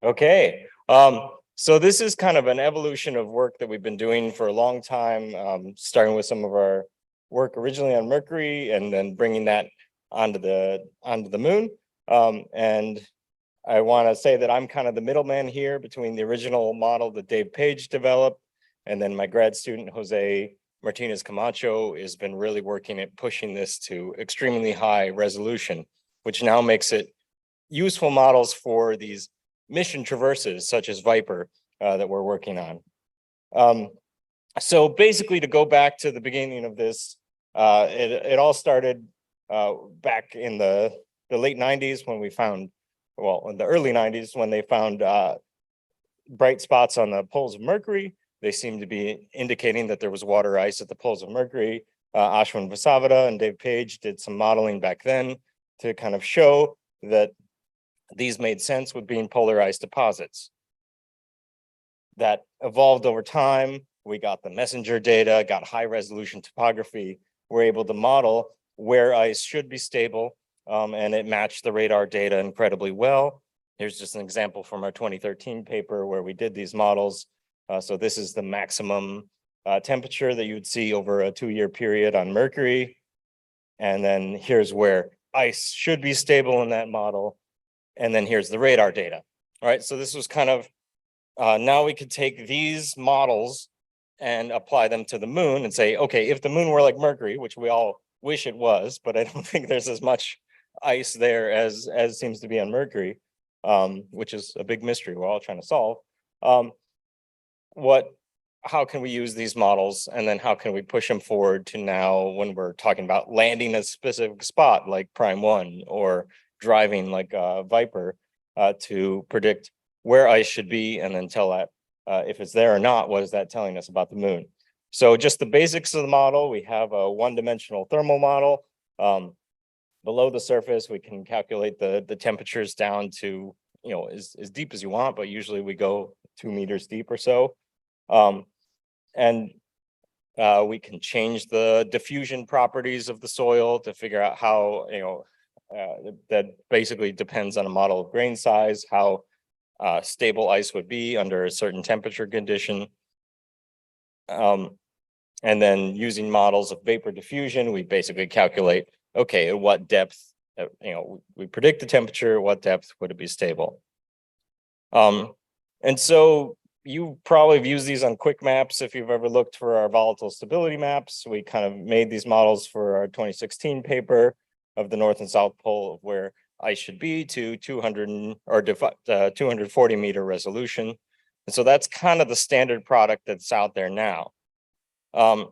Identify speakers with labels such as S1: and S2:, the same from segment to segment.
S1: Okay. So this is kind of an evolution of work that we've been doing for a long time, starting with some of our work originally on Mercury and then bringing that onto the moon. And I want to say that I'm kind of the middleman here between the original model that Dave Page developed, and then my grad student, Jose Martinez Camacho, has been really working at pushing this to extremely high resolution, which now makes it useful models for these mission traverses such as Viper that we're working on. So basically, to go back to the beginning of this, it all started back in the late 90s when we found, well, in the early 90s when they found bright spots on the poles of Mercury. They seemed to be indicating that there was water ice at the poles of Mercury. Ashwin Vasavada and Dave Page did some modeling back then to kind of show that these made sense with being polarized deposits. That evolved over time. We got the messenger data, got high resolution topography. We're able to model where ice should be stable, and it matched the radar data incredibly well. Here's just an example from our 2013 paper where we did these models. So this is the maximum temperature that you would see over a 2-year period on Mercury. And then here's where ice should be stable in that model. And then here's the radar data. All right, so this was kind of, now we could take these models and apply them to the moon and say, okay, if the moon were like Mercury, which we all wish it was, but I don't think there's as much ice there as seems to be on Mercury, which is a big mystery we're all trying to solve. How can we use these models, and then how can we push them forward to now when we're talking about landing a specific spot like Prime 1 or driving like Viper to predict where ice should be and then tell that if it's there or not, what is that telling us about the moon? So just the basics of the model, we have a one-dimensional thermal model. Below the surface, we can calculate the temperatures down to, you know, as deep as you want, but usually we go 2 meters deep or so. And we can change the diffusion properties of the soil to figure out how, you know, that basically depends on a model of grain size, how stable ice would be under a certain temperature condition. And then using models of vapor diffusion, we basically calculate, okay, at what depth, you know, we predict the temperature, what depth would it be stable? And so you probably have used these on quick maps if you've ever looked for our volatile stability maps. We kind of made these models for our 2016 paper of the North and South Pole of where ice should be to 240 meter resolution. And so that's kind of the standard product that's out there now. And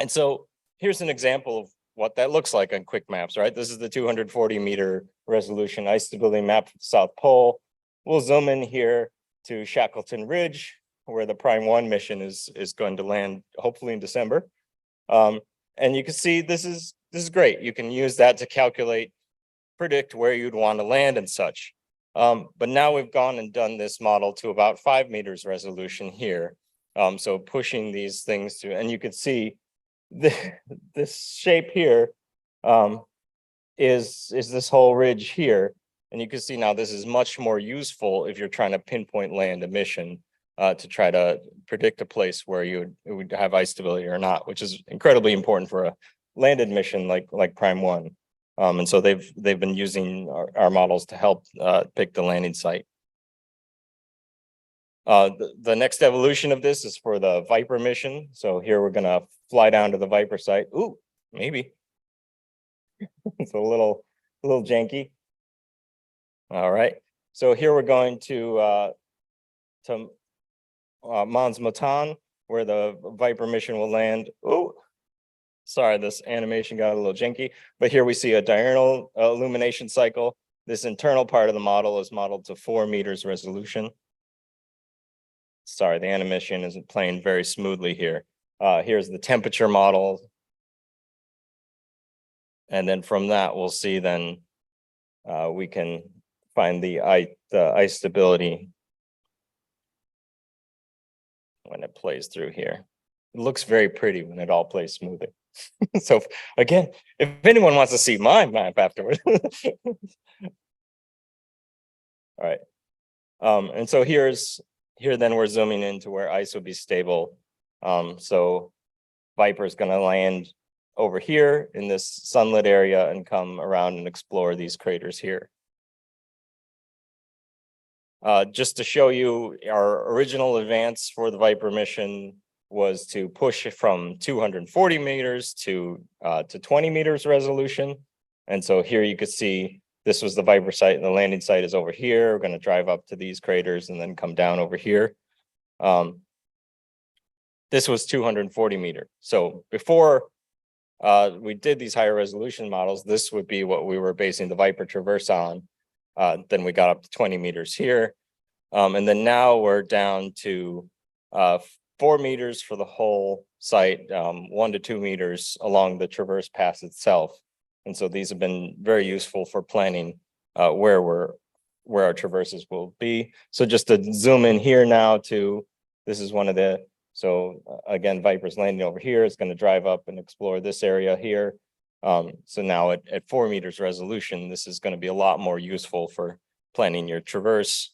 S1: so here's an example of what that looks like on quick maps, right? This is the 240 meter resolution ice stability map for the South Pole. We'll zoom in here to Shackleton Ridge, where the Prime 1 mission is going to land hopefully in December. And you can see this is great. You can use that to predict where you'd want to land and such. But now we've gone and done this model to about 5 meters resolution here. So pushing these things to, and you can see this shape here is this whole ridge here. And you can see now this is much more useful if you're trying to pinpoint land emission to try to predict a place where you would have ice stability or not, which is incredibly important for a landed mission like Prime 1. And so they've been using our models to help pick the landing site. The next evolution of this is for the Viper mission. So here we're gonna fly down to the Viper site. Ooh, maybe. It's a little janky. All right. So here we're going to Mons Motan, where the Viper mission will land. Oh, sorry, this animation got a little janky, but here we see a diurnal illumination cycle. This internal part of the model is modeled to 4 meters resolution. Sorry, the animation isn't playing very smoothly here. Here's the temperature model. And then from that, we'll see then we can find the ice stability when it plays through here. It looks very pretty when it all plays smoothly. So again, if anyone wants to see my map afterwards. All right. And so here then we're zooming into where ice would be stable. So Viper is going to land over here in this sunlit area and come around and explore these craters here. Just to show you, our original advance for the Viper mission was to push it from 240 meters to 20 meters resolution. And so here you could see this was the Viper site and the landing site is over here. We're going to drive up to these craters and then come down over here. This was 240 meter. So before we did these higher resolution models, this would be what we were basing the Viper traverse on. Then we got up to 20 meters here. And then now we're down to 4 meters for the whole site, 1 to 2 meters along the traverse pass itself. And so these have been very useful for planning where our traverses will be. So just to zoom in here now to, this is one of the, so again, Viper's landing over here. It's going to drive up and explore this area here. So now at 4 meters resolution, this is going to be a lot more useful for planning your traverse.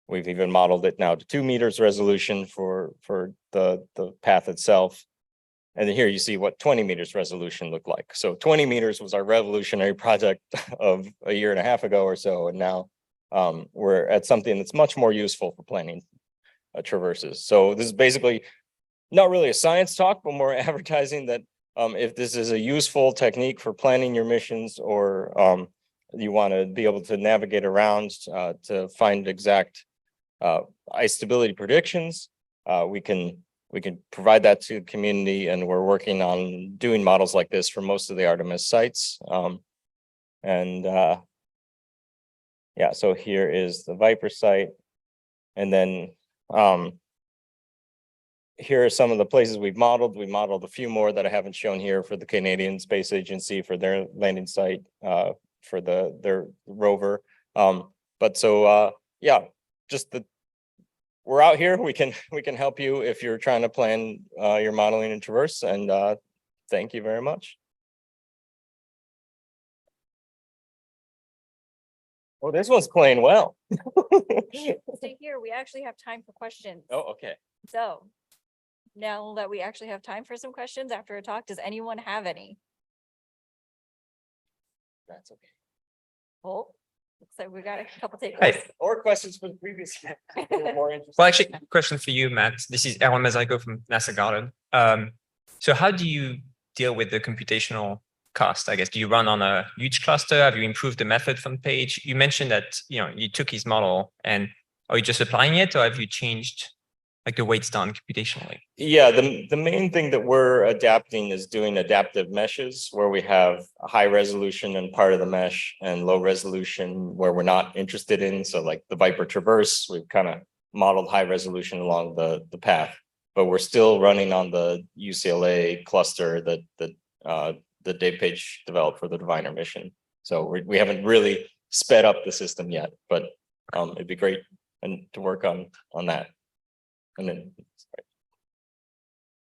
S1: We've even modeled it now to 2 meters resolution for the path itself. And then here you see what 20 meters resolution looked like. So 20 meters was our revolutionary project of a year and a half ago or so. And now we're at something that's much more useful for planning traverses. So this is basically not really a science talk, but more advertising that if this is a useful technique for planning your missions, or you want to be able to navigate around to find exact ice stability predictions, we can provide that to the community, and we're working on doing models like this for most of the Artemis sites. Yeah, so here is the Viper site, and then here are some of the places we've modeled. We modeled a few more that I haven't shown here for the Canadian Space Agency for their landing site for their rover. But so yeah, just we're out here. We can help you if you're trying to plan your modeling in traverse. And thank you very much. Oh, this one's playing well.
S2: Stay here. We actually have time for questions.
S1: Oh, okay.
S2: So now that we actually have time for some questions after a talk, does anyone have any?
S1: That's okay.
S2: Oh, looks like we got a couple takers.
S3: Hi.
S1: Or questions for the previous. More interesting.
S3: Well, actually, question for you, Matt. This is Erwan Mazarico from NASA Garden. So how do you deal with the computational cost? I guess, do you run on a huge cluster? Have you improved the method from Page? You mentioned that, you took his model, and are you just applying it, or have you changed like the weights done computationally?
S1: Yeah, the main thing that we're adapting is doing adaptive meshes, where we have a high resolution in part of the mesh and low resolution where we're not interested in. So like the Viper traverse, we've kind of modeled high resolution along the path, but we're still running on the UCLA cluster that Dave Page developed for the Diviner mission. So we haven't really sped up the system yet, but it'd be great to work on that. And then, sorry.